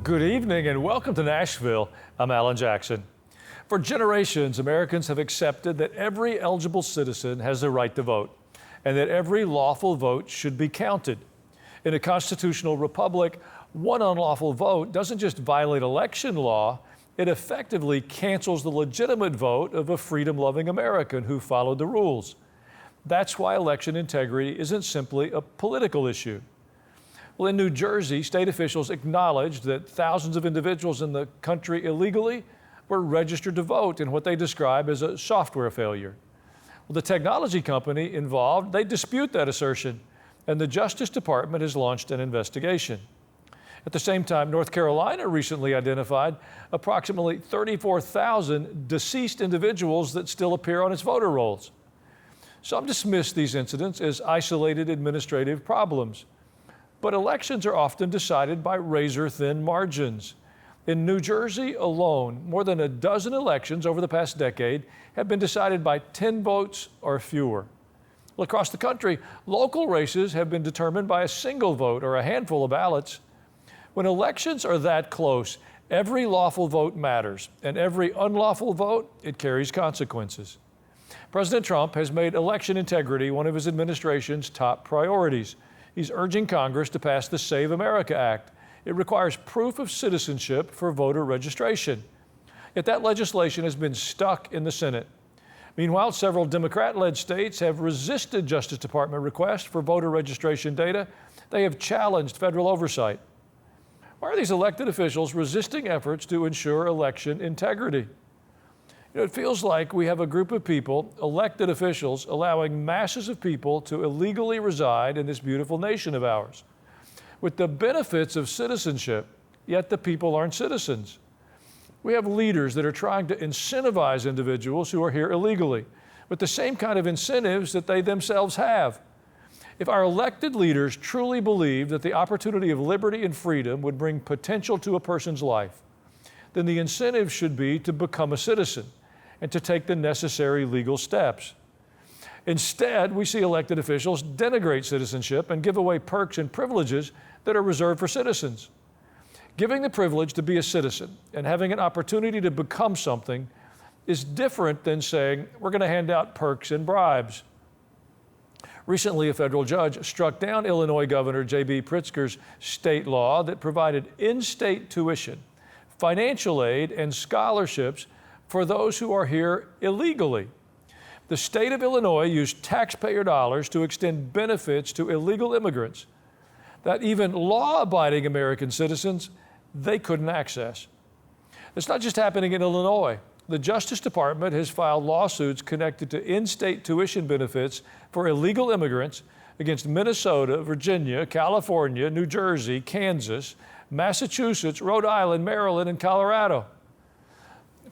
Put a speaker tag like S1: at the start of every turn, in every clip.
S1: Good evening and welcome to Nashville. I'm Alan Jackson. For generations, Americans have accepted that every eligible citizen has the right to vote and that every lawful vote should be counted. In a constitutional republic, one unlawful vote doesn't just violate election law, it effectively cancels the legitimate vote of a freedom-loving American who followed the rules. That's why election integrity isn't simply a political issue. Well, in New Jersey, state officials acknowledged that thousands of individuals in the country illegally were registered to vote in what they describe as a software failure. Well, the technology company involved, they dispute that assertion, and the Justice Department has launched an investigation. At the same time, North Carolina recently identified approximately 34,000 deceased individuals that still appear on its voter rolls. Some dismiss these incidents as isolated administrative problems. But elections are often decided by razor-thin margins. In New Jersey alone, more than a dozen elections over the past decade have been decided by 10 votes or fewer. Well, across the country, local races have been determined by a single vote or a handful of ballots. When elections are that close, every lawful vote matters, and every unlawful vote, it carries consequences. President Trump has made election integrity one of his administration's top priorities. He's urging Congress to pass the Save America Act. It requires proof of citizenship for voter registration. Yet that legislation has been stuck in the Senate. Meanwhile, several Democrat-led states have resisted Justice Department requests for voter registration data. They have challenged federal oversight. Why are these elected officials resisting efforts to ensure election integrity? It feels like we have a group of people, elected officials, allowing masses of people to illegally reside in this beautiful nation of ours, with the benefits of citizenship, yet the people aren't citizens. We have leaders that are trying to incentivize individuals who are here illegally, with the same kind of incentives that they themselves have. If our elected leaders truly believe that the opportunity of liberty and freedom would bring potential to a person's life, then the incentive should be to become a citizen and to take the necessary legal steps. Instead, we see elected officials denigrate citizenship and give away perks and privileges that are reserved for citizens. Giving the privilege to be a citizen and having an opportunity to become something is different than saying we're going to hand out perks and bribes. Recently, a federal judge struck down Illinois Governor J.B. Pritzker's state law that provided in-state tuition, financial aid, and scholarships for those who are here illegally. The state of Illinois used taxpayer dollars to extend benefits to illegal immigrants that even law-abiding American citizens, they couldn't access. It's not just happening in Illinois. The Justice Department has filed lawsuits connected to in-state tuition benefits for illegal immigrants against Minnesota, Virginia, California, New Jersey, Kansas, Massachusetts, Rhode Island, Maryland, and Colorado.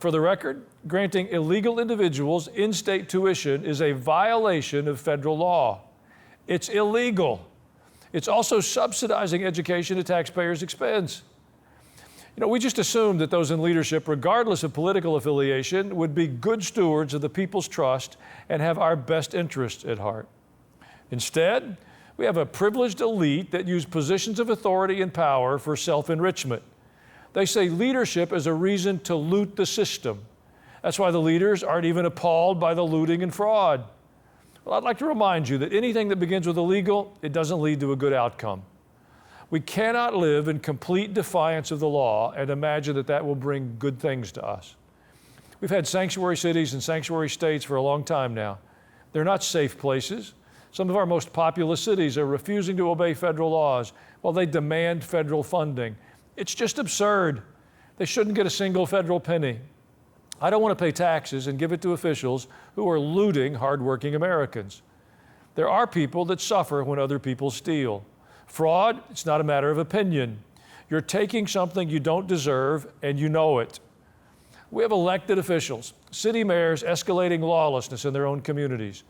S1: For the record, granting illegal individuals in-state tuition is a violation of federal law. It's illegal. It's also subsidizing education at taxpayers' expense. We just assumed that those in leadership, regardless of political affiliation, would be good stewards of the people's trust and have our best interests at heart. Instead, we have a privileged elite that use positions of authority and power for self-enrichment. They say leadership is a reason to loot the system. That's why the leaders aren't even appalled by the looting and fraud. Well, I'd like to remind you that anything that begins with illegal, it doesn't lead to a good outcome. We cannot live in complete defiance of the law and imagine that that will bring good things to us. We've had sanctuary cities and sanctuary states for a long time now. They're not safe places. Some of our most populous cities are refusing to obey federal laws while they demand federal funding. It's just absurd. They shouldn't get a single federal penny. I don't want to pay taxes and give it to officials who are looting hardworking Americans. There are people that suffer when other people steal. Fraud, it's not a matter of opinion. You're taking something you don't deserve and you know it. We have elected officials, city mayors escalating lawlessness in their own communities.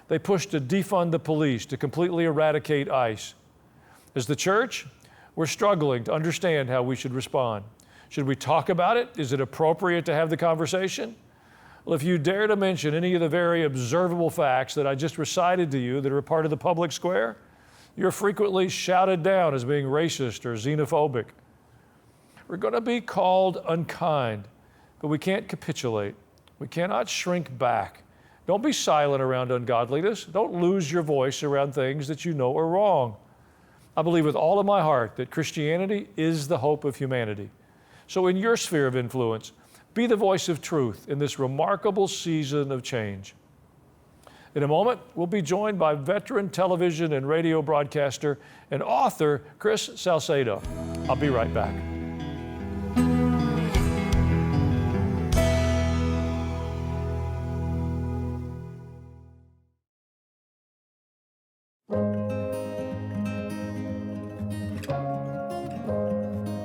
S1: They push to defund the police, to completely eradicate ICE. As the church, we're struggling to understand how we should respond. Should we talk about it? Is it appropriate to have the conversation? Well, if you dare to mention any of the very observable facts that I just recited to you that are a part of the public square, you're frequently shouted down as being racist or xenophobic. We're going to be called unkind, but we can't capitulate. We cannot shrink back. Don't be silent around ungodliness. Don't lose your voice around things that you know are wrong. I believe with all of my heart that Christianity is the hope of humanity. So in your sphere of influence, be the voice of truth in this remarkable season of change. In a moment, we'll be joined by veteran television and radio broadcaster and author Chris Salcedo. I'll be right back.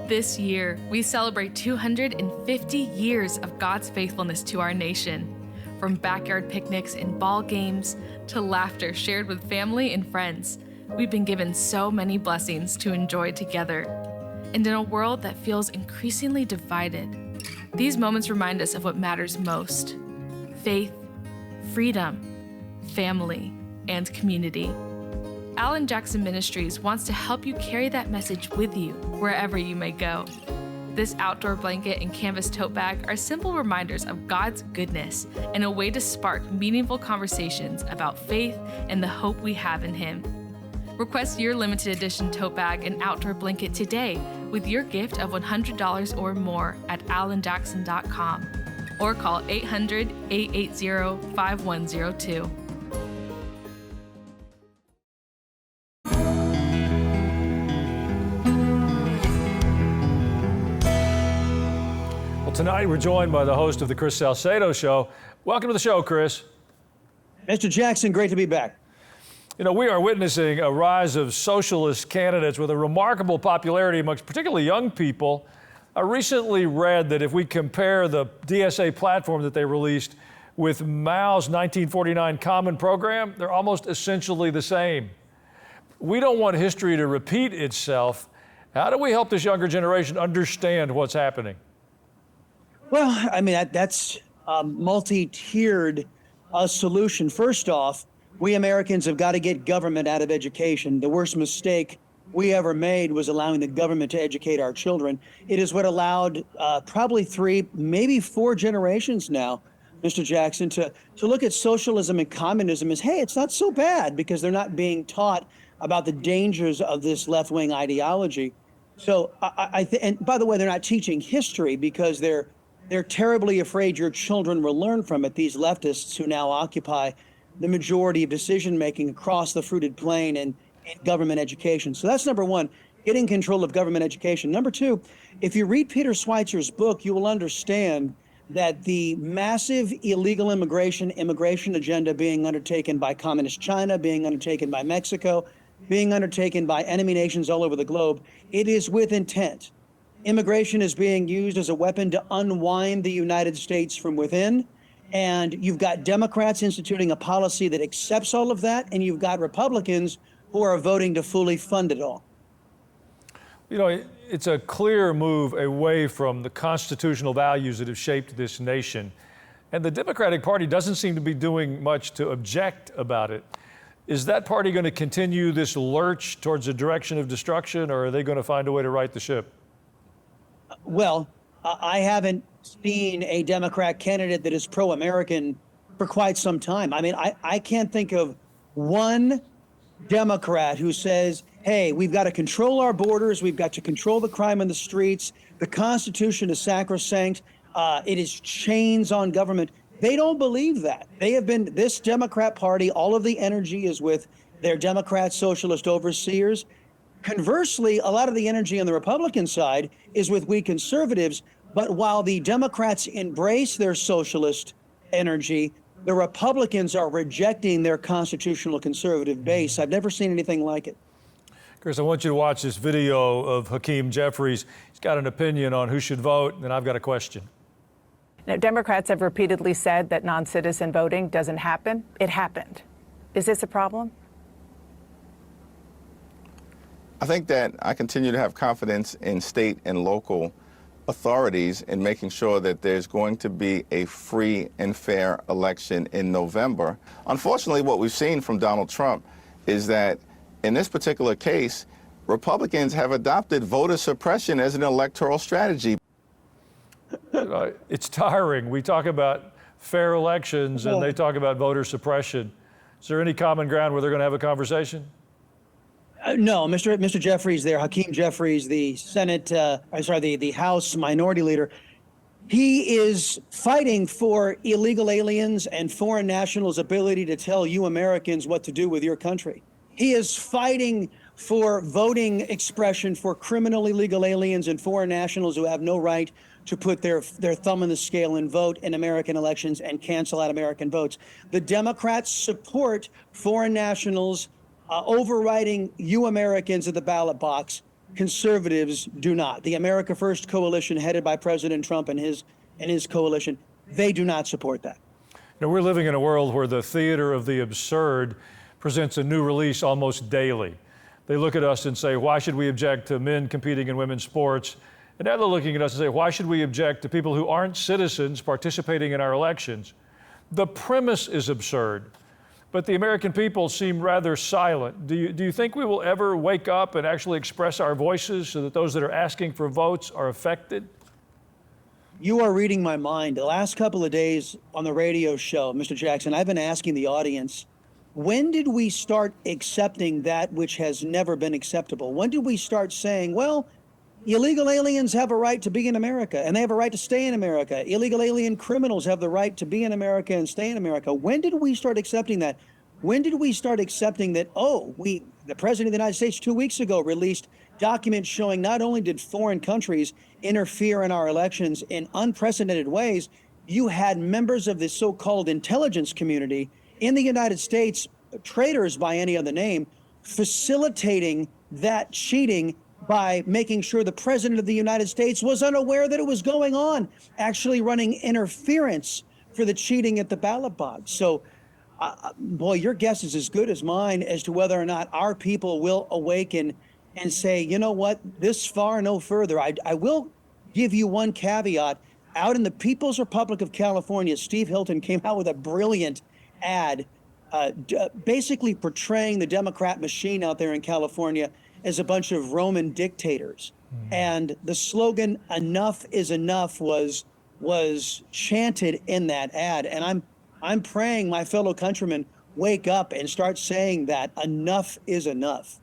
S2: This year, we celebrate 250 years of God's faithfulness to our nation. From backyard picnics and ball games to laughter shared with family and friends, we've been given so many blessings to enjoy together. And in a world that feels increasingly divided, these moments remind us of what matters most: faith, freedom, family, and community. Alan Jackson Ministries wants to help you carry that message with you wherever you may go. This outdoor blanket and canvas tote bag are simple reminders of God's goodness and a way to spark meaningful conversations about faith and the hope we have in Him. Request your limited edition tote bag and outdoor blanket today with your gift of $100 or more at alanjackson.com or call 800-880-5102.
S1: Tonight, we're joined by the host of the Chris Salcedo Show. Welcome to the show, Chris.
S3: Mr. Jackson, great to be back.
S1: You know, we are witnessing a rise of socialist candidates with a remarkable popularity amongst particularly young people. I recently read that if we compare the DSA platform that they released with Mao's 1949 Common Program, they're almost essentially the same. We don't want history to repeat itself. How do we help this younger generation understand what's happening?
S3: Well, I mean, that's a multi-tiered solution. First off, we Americans have got to get government out of education. The worst mistake we ever made was allowing the government to educate our children. It is what allowed probably 3, maybe 4 generations now, Mr. Jackson, to look at socialism and communism as, hey, it's not so bad, because they're not being taught about the dangers of this left-wing ideology. So and by the way, they're not teaching history because they're terribly afraid your children will learn from it, these leftists who now occupy the majority of decision-making across the fruited plain and government education. So that's number one, getting control of government education. Number two, if you read Peter Schweitzer's book, you will understand that the massive illegal immigration agenda being undertaken by communist China, being undertaken by Mexico, being undertaken by enemy nations all over the globe, it is with intent. Immigration is being used as a weapon to unwind the United States from within. And you've got Democrats instituting a policy that accepts all of that. And you've got Republicans who are voting to fully fund it all.
S1: You know, it's a clear move away from the constitutional values that have shaped this nation. And the Democratic Party doesn't seem to be doing much to object about it. Is that party going to continue this lurch towards a direction of destruction, or are they going to find a way to right the ship?
S3: Well, I haven't seen a Democrat candidate that is pro-American for quite some time. I mean, I can't think of one Democrat who says, hey, we've got to control our borders, we've got to control the crime in the streets, the Constitution is sacrosanct, it is chains on government. They don't believe that. They have been, this Democrat Party, all of the energy is with their Democrat socialist overseers. Conversely, a lot of the energy on the Republican side is with we conservatives, but while the Democrats embrace their socialist energy, the Republicans are rejecting their constitutional conservative base. I've never seen anything like it.
S1: Chris, I want you to watch this video of Hakeem Jeffries. He's got an opinion on who should vote, and I've got a question.
S4: Now, Democrats have repeatedly said that non-citizen voting doesn't happen. It happened. Is this a problem?
S5: I think that I continue to have confidence in state and local authorities in making sure that there's going to be a free and fair election in November. Unfortunately, what we've seen from Donald Trump is that in this particular case, Republicans have adopted voter suppression as an electoral strategy.
S1: It's tiring. We talk about fair elections and they talk about voter suppression. Is there any common ground where they're going to have a conversation?
S3: No, Mr. Jeffries there, Hakeem Jeffries, the the House Minority Leader, he is fighting for illegal aliens and foreign nationals' ability to tell you Americans what to do with your country. He is fighting for voting expression for criminal illegal aliens and foreign nationals who have no right to put their thumb on the scale and vote in American elections and cancel out American votes. The Democrats support foreign nationals overriding you Americans at the ballot box. Conservatives do not. The America First coalition headed by President Trump and his coalition, they do not support that.
S1: Now, we're living in a world where the theater of the absurd presents a new release almost daily. They look at us and say, why should we object to men competing in women's sports? And now they're looking at us and say, why should we object to people who aren't citizens participating in our elections? The premise is absurd, but the American people seem rather silent. Do you think we will ever wake up and actually express our voices so that those that are asking for votes are affected?
S3: You are reading my mind. The last couple of days on the radio show, Mr. Jackson, I've been asking the audience, when did we start accepting that which has never been acceptable? When did we start saying, well, illegal aliens have a right to be in America and they have a right to stay in America. Illegal alien criminals have the right to be in America and stay in America. When did we start accepting that? When did we start accepting that, the President of the United States 2 weeks ago released documents showing not only did foreign countries interfere in our elections in unprecedented ways, you had members of the so-called intelligence community in the United States, traitors by any other name, facilitating that cheating by making sure the President of the United States was unaware that it was going on, actually running interference for the cheating at the ballot box. So, boy, your guess is as good as mine as to whether or not our people will awaken and say, you know what, this far, no further. I will give you one caveat. Out in the People's Republic of California, Steve Hilton came out with a brilliant ad basically portraying the Democrat machine out there in California as a bunch of Roman dictators. And the slogan, enough is enough, was chanted in that ad. And I'm praying my fellow countrymen wake up and start saying that enough is enough.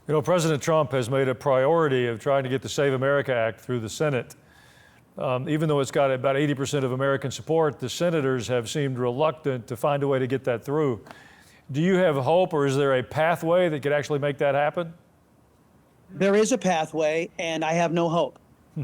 S1: You know, President Trump has made a priority of trying to get the Save America Act through the Senate. Even though it's got about 80% of American support, the senators have seemed reluctant to find a way to get that through. Do you have hope, or is there a pathway that could actually make that happen?
S3: There is a pathway, and I have no hope,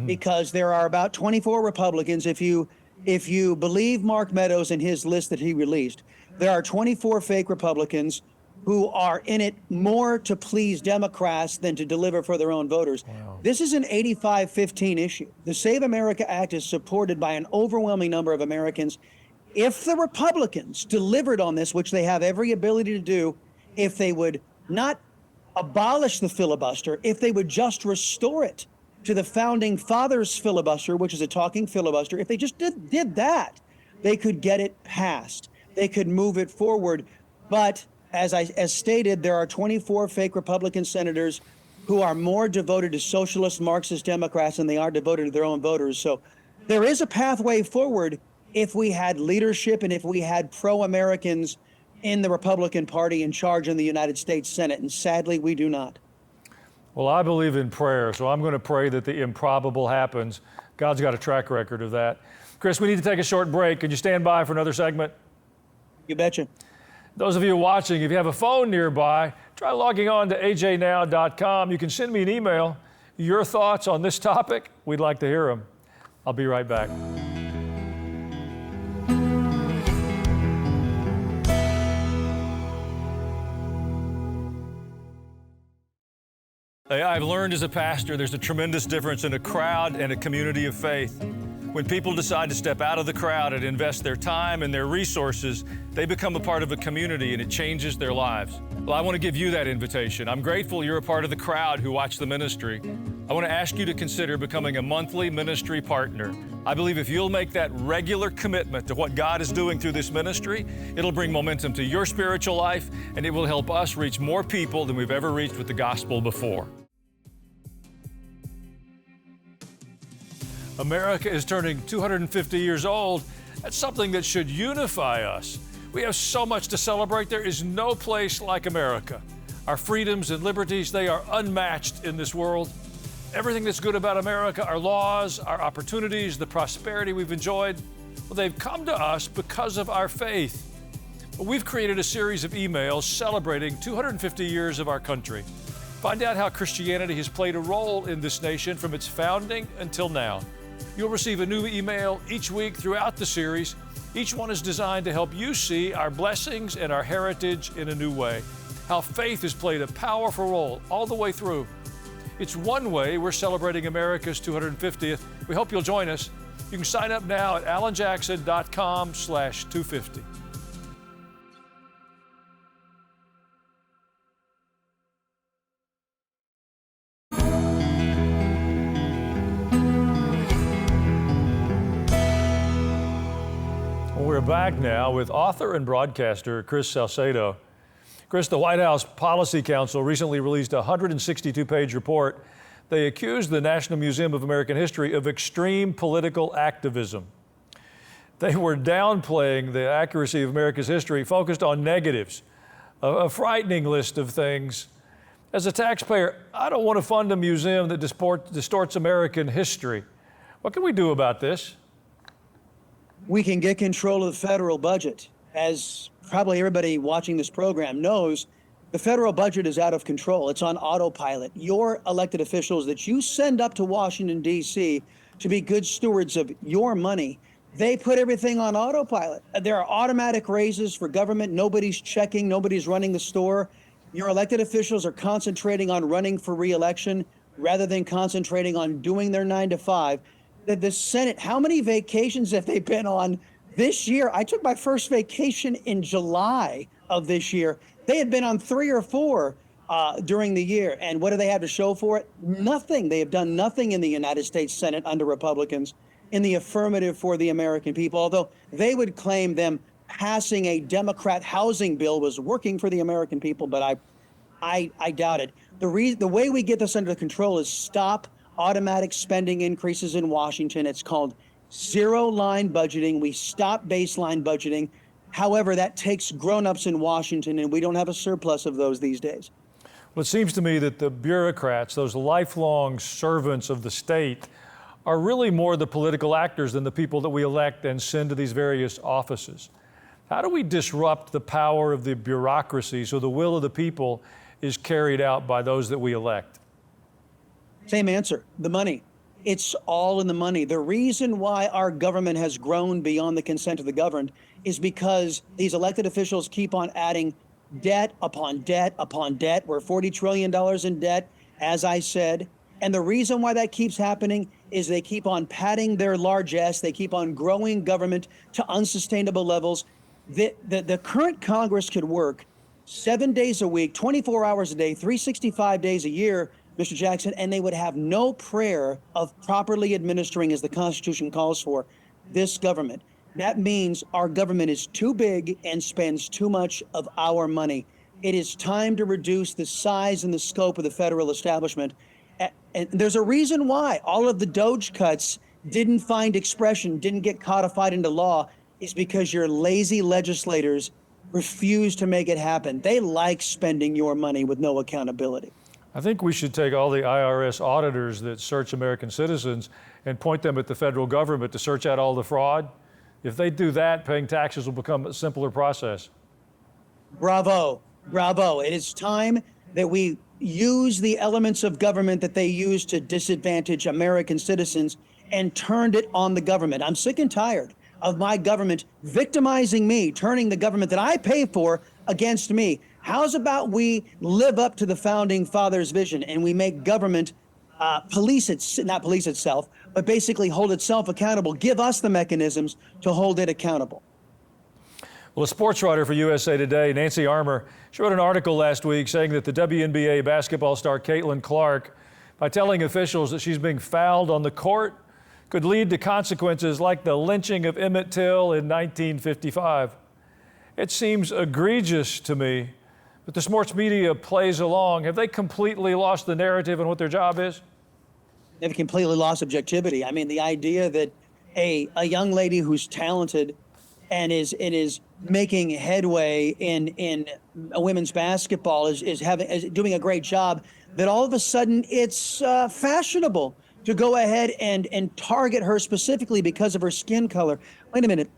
S3: because there are about 24 Republicans. If you believe Mark Meadows and his list that he released, there are 24 fake Republicans who are in it more to please Democrats than to deliver for their own voters. Wow. This is an 85-15 issue. The Save America Act is supported by an overwhelming number of Americans. If the Republicans delivered on this, which they have every ability to do, if they would not abolish the filibuster, if they would just restore it to the founding fathers' filibuster, which is a talking filibuster, if they just did that, they could get it passed. They could move it forward. But as stated, there are 24 fake Republican senators who are more devoted to socialist Marxist Democrats than they are devoted to their own voters. So there is a pathway forward if we had leadership and if we had pro-Americans in the Republican Party in charge in the United States Senate. And sadly, we do not.
S1: Well, I believe in prayer, so I'm going to pray that the improbable happens. God's got a track record of that. Chris, we need to take a short break. Could you stand by for another segment?
S3: You betcha.
S1: Those of you watching, if you have a phone nearby, try logging on to ajnow.com. You can send me an email. Your thoughts on this topic, we'd like to hear them. I'll be right back. I've learned as a pastor there's a tremendous difference in a crowd and a community of faith. When people decide to step out of the crowd and invest their time and their resources, they become a part of a community and it changes their lives. Well, I want to give you that invitation. I'm grateful you're a part of the crowd who watch the ministry. I want to ask you to consider becoming a monthly ministry partner. I believe if you'll make that regular commitment to what God is doing through this ministry, it'll bring momentum to your spiritual life and it will help us reach more people than we've ever reached with the gospel before. America is turning 250 years old. That's something that should unify us. We have so much to celebrate. There is no place like America. Our freedoms and liberties, they are unmatched in this world. Everything that's good about America, our laws, our opportunities, the prosperity we've enjoyed, well, they've come to us because of our faith. We've created a series of emails celebrating 250 years of our country. Find out how Christianity has played a role in this nation from its founding until now. You'll receive a new email each week throughout the series. Each one is designed to help you see our blessings and our heritage in a new way, how faith has played a powerful role all the way through. It's one way we're celebrating America's 250th. We hope you'll join us. You can sign up now at alanjackson.com/250. We're back now with author and broadcaster Chris Salcedo. Chris, the White House Policy Council recently released a 162-page report. They accused the National Museum of American History of extreme political activism. They were downplaying the accuracy of America's history, focused on negatives, a frightening list of things. As a taxpayer, I don't want to fund a museum that distorts American history. What can we do about this?
S3: We can get control of the federal budget. As probably everybody watching this program knows, the federal budget is out of control. It's on autopilot. Your elected officials that you send up to Washington, D.C. to be good stewards of your money, they put everything on autopilot. There are automatic raises for government. Nobody's checking. Nobody's running the store. Your elected officials are concentrating on running for re-election rather than concentrating on doing their 9 to 5. The Senate, how many vacations have they been on this year? I took my first vacation in July of this year. They had been on 3 or 4 during the year. And what do they have to show for it? Nothing. They have done nothing in the United States Senate under Republicans in the affirmative for the American people, although they would claim them passing a Democrat housing bill was working for the American people, but I doubt it. The way we get this under control is stop automatic spending increases in Washington. It's called zero-line budgeting. We stop baseline budgeting. However, that takes grown-ups in Washington, and we don't have a surplus of those these days.
S1: Well, it seems to me that the bureaucrats, those lifelong servants of the state, are really more the political actors than the people that we elect and send to these various offices. How do we disrupt the power of the bureaucracy so the will of the people is carried out by those that we elect?
S3: Same answer, the money. It's all in the money. The reason why our government has grown beyond the consent of the governed is because these elected officials keep on adding debt upon debt upon debt. We're $40 trillion in debt, as I said. And the reason why that keeps happening is they keep on padding their largesse. They keep on growing government to unsustainable levels. The current Congress could work 7 days a week, 24 hours a day, 365 days a year, Mr. Jackson, and they would have no prayer of properly administering, as the Constitution calls for, this government. That means our government is too big and spends too much of our money. It is time to reduce the size and the scope of the federal establishment. And there's a reason why all of the DOGE cuts didn't find expression, didn't get codified into law, is because your lazy legislators refuse to make it happen. They like spending your money with no accountability.
S1: I think we should take all the IRS auditors that search American citizens and point them at the federal government to search out all the fraud. If they do that, paying taxes will become a simpler process.
S3: Bravo, bravo. It is time that we use the elements of government that they use to disadvantage American citizens and turned it on the government. I'm sick and tired of my government victimizing me, turning the government that I pay for against me. How's about we live up to the founding fathers' vision and we make government not police itself, but basically hold itself accountable. Give us the mechanisms to hold it accountable.
S1: Well, a sports writer for USA Today, Nancy Armour, she wrote an article last week saying that the WNBA basketball star Caitlin Clark, by telling officials that she's being fouled on the court, could lead to consequences like the lynching of Emmett Till in 1955. It seems egregious to me, but the sports media plays along. Have they completely lost the narrative on what their job is?
S3: They've completely lost objectivity. I mean, the idea that a young lady who's talented and is making headway in women's basketball is doing a great job, that all of a sudden it's fashionable to go ahead and target her specifically because of her skin color. Wait a minute.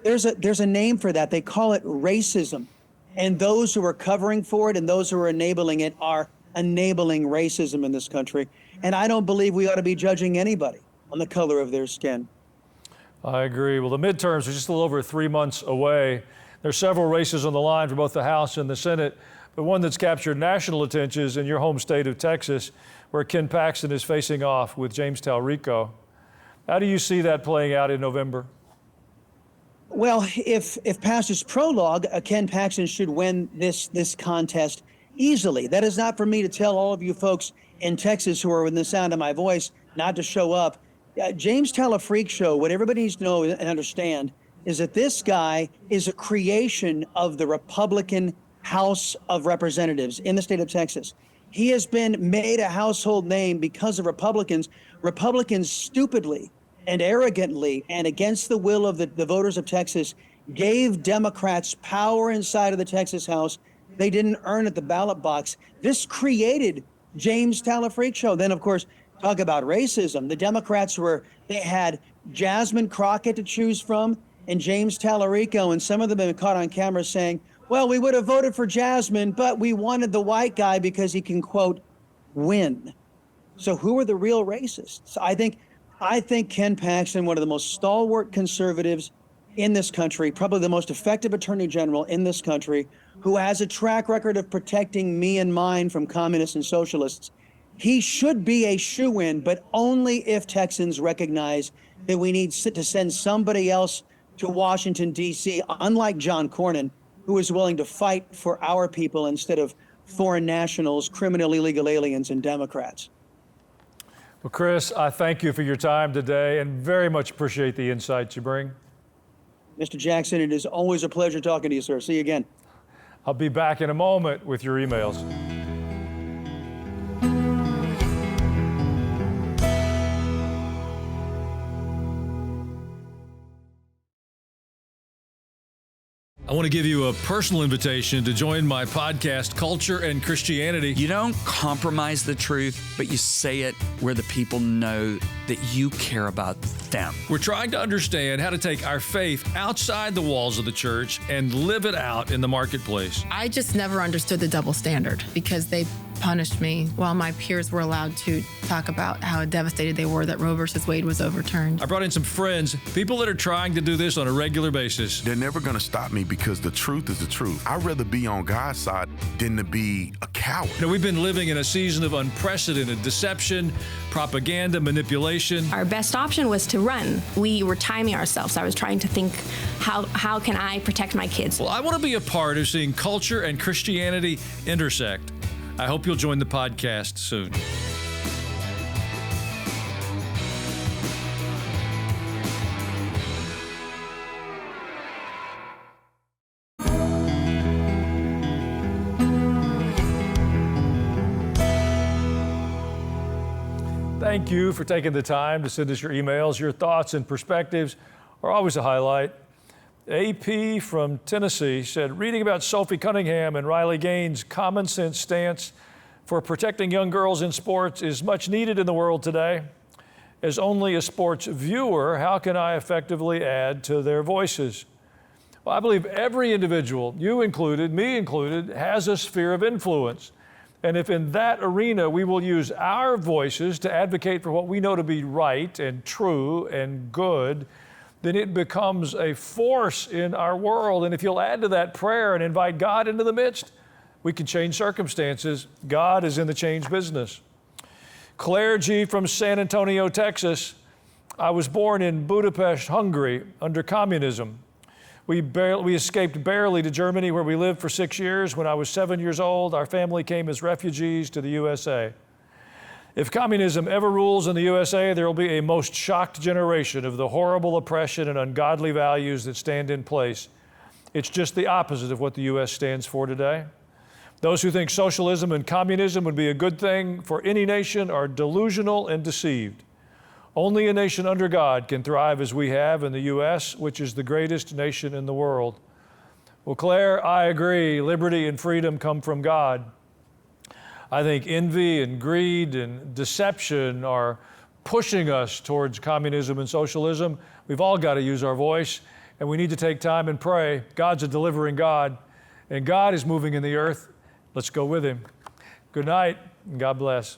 S3: There's a name for that. They call it racism. And those who are covering for it and those who are enabling it are enabling racism in this country. And I don't believe we ought to be judging anybody on the color of their skin.
S1: I agree. Well, the midterms are just a little over 3 months away. There's several races on the line for both the House and the Senate, but one that's captured national attention is in your home state of Texas, where Ken Paxton is facing off with James Talrico. How do you see that playing out in November?
S3: Well, if past is prologue, Ken Paxton should win this contest easily. That is not for me to tell all of you folks in Texas who are within the sound of my voice not to show up. James Talrico, what everybody needs to know and understand is that this guy is a creation of the Republican House of Representatives in the state of Texas. He has been made a household name because of Republicans. Republicans stupidly and arrogantly and against the will of the voters of Texas gave Democrats power inside of the Texas House. They didn't earn at the ballot box. This created James Talrico. Then, of course, talk about racism. The Democrats they had Jasmine Crockett to choose from and James Talrico, and some of them have been caught on camera saying, well, we would have voted for Jasmine, but we wanted the white guy because he can, quote, win. So who are the real racists? I think Ken Paxton, one of the most stalwart conservatives in this country, probably the most effective attorney general in this country, who has a track record of protecting me and mine from communists and socialists. He should be a shoo-in, but only if Texans recognize that we need to send somebody else to Washington, D.C., unlike John Cornyn, who is willing to fight for our people instead of foreign nationals, criminal illegal aliens, and Democrats.
S1: Well, Chris, I thank you for your time today and very much appreciate the insights you bring.
S3: Mr. Jackson, it is always a pleasure talking to you, sir. See you again.
S1: I'll be back in a moment with your emails. I want to give you a personal invitation to join my podcast, Culture and Christianity.
S6: You don't compromise the truth, but you say it where the people know that you care about them.
S1: We're trying to understand how to take our faith outside the walls of the church and live it out in the marketplace.
S7: I just never understood the double standard because they punished me while my peers were allowed to talk about how devastated they were that Roe versus Wade was overturned.
S1: I brought in some friends, people that are trying to do this on a regular basis.
S8: They're never going to stop me because the truth is the truth. I'd rather be on God's side than to be a coward.
S1: You know, we've been living in a season of unprecedented deception, propaganda, manipulation.
S9: Our best option was to run. We were timing ourselves. I was trying to think, how can I protect my kids?
S1: Well, I want to be a part of seeing culture and Christianity intersect. I hope you'll join the podcast soon. Thank you for taking the time to send us your emails. Your thoughts and perspectives are always a highlight. AP from Tennessee said, reading about Sophie Cunningham and Riley Gaines' common sense stance for protecting young girls in sports is much needed in the world today. As only a sports viewer, how can I effectively add to their voices? Well, I believe every individual, you included, me included, has a sphere of influence. And if in that arena we will use our voices to advocate for what we know to be right and true and good, then it becomes a force in our world. And if you'll add to that prayer and invite God into the midst, we can change circumstances. God is in the change business. Claire G. from San Antonio, Texas I was born in Budapest, Hungary, under communism. We escaped barely to Germany, where we lived for 6 years. When I was 7 years old, our family came as refugees to the USA. If communism ever rules in the USA, there will be a most shocked generation of the horrible oppression and ungodly values that stand in place. It's just the opposite of what the U.S. stands for today. Those who think socialism and communism would be a good thing for any nation are delusional and deceived. Only a nation under God can thrive as we have in the U.S., which is the greatest nation in the world. Well, Claire, I agree. Liberty and freedom come from God. I think envy and greed and deception are pushing us towards communism and socialism. We've all got to use our voice, and we need to take time and pray. God's a delivering God, and God is moving in the earth. Let's go with Him. Good night, and God bless.